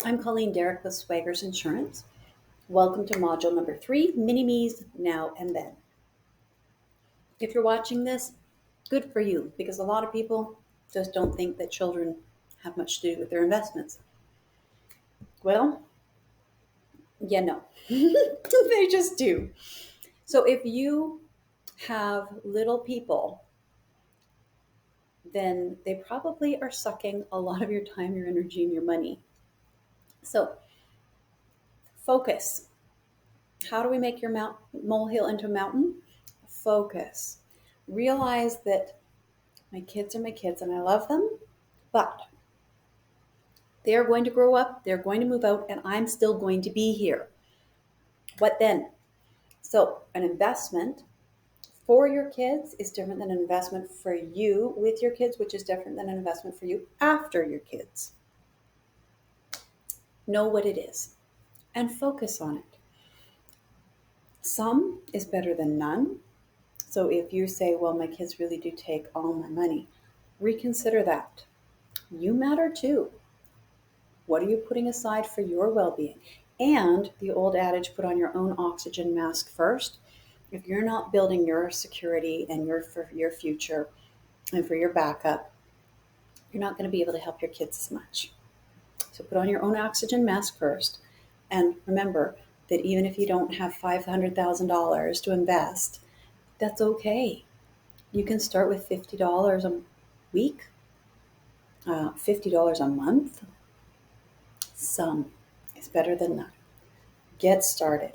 I'm Colleen Derrick with Swaggers Insurance. Welcome to module number 3, Mini-Me's Now and Then. If you're watching this, good for you, because a lot of people just don't think that children have much to do with their investments. Well, yeah, no, they just do. So if you have little people, then they probably are sucking a lot of your time, your energy, and your money. So focus. How do we make your molehill into a mountain? Focus. Realize that my kids are my kids and I love them, but they're going to grow up, they're going to move out, and I'm still going to be here. What then? So, an investment for your kids is different than an investment for you with your kids, which is different than an investment for you after your kids. Know what it is and focus on it. Some is better than none. So if you say, well, my kids really do take all my money, reconsider that. You matter too. What are you putting aside for your well-being? And the old adage, put on your own oxygen mask first. If you're not building your security and for your future and for your backup, you're not going to be able to help your kids as much. So put on your own oxygen mask first. And remember that even if you don't have $500,000 to invest, that's okay. You can start with $50 a week, $50 a month. Some is better than none. Get started.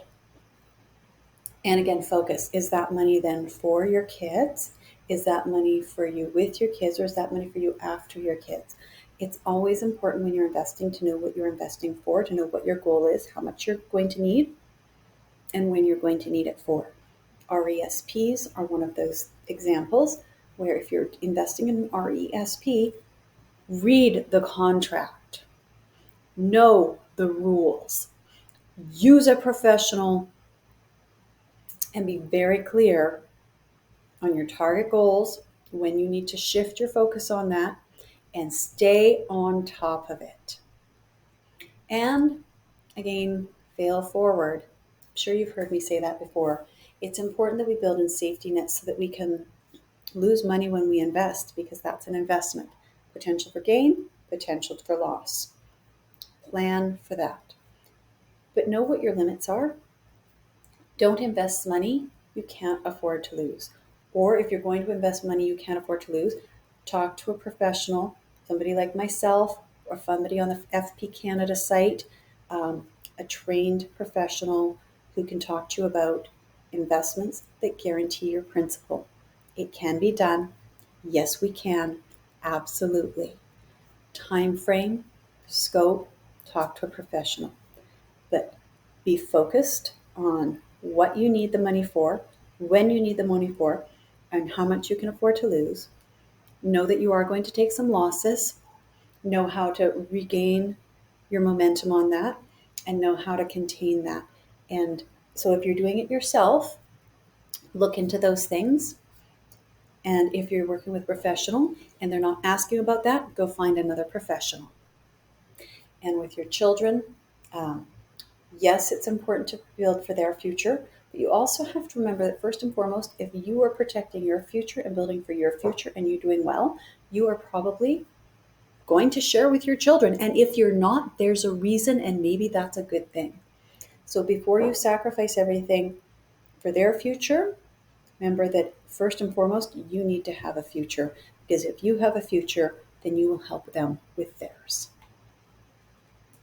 And again, focus. Is that money then for your kids? Is that money for you with your kids, or is that money for you after your kids? It's always important when you're investing to know what you're investing for, to know what your goal is, how much you're going to need, and when you're going to need it for. RESPs are one of those examples where if you're investing in an RESP, read the contract, know the rules, use a professional, and be very clear on your target goals, when you need to shift your focus on that, and stay on top of it. And again, fail forward. I'm sure you've heard me say that before. It's important that we build in safety nets so that we can lose money when we invest, because that's an investment. Potential for gain, potential for loss. Plan for that. But know what your limits are. Don't invest money you can't afford to lose. Or if you're going to invest money you can't afford to lose, talk to a professional, somebody like myself or somebody on the FP Canada site, a trained professional who can talk to you about investments that guarantee your principal. It can be done. Yes, we can. Absolutely. Time frame, scope, talk to a professional. But be focused on what you need the money for, when you need the money for, and how much you can afford to lose. Know that you are going to take some losses. Know how to regain your momentum on that, and know how to contain that. And so if you're doing it yourself, look into those things. And if you're working with a professional and they're not asking about that, go find another professional. And with your children, yes, it's important to build for their future, but you also have to remember that first and foremost, if you are protecting your future and building for your future and you're doing well, you are probably going to share with your children. And if you're not, there's a reason, and maybe that's a good thing. So before you sacrifice everything for their future, remember that first and foremost, you need to have a future, because if you have a future, then you will help them with theirs.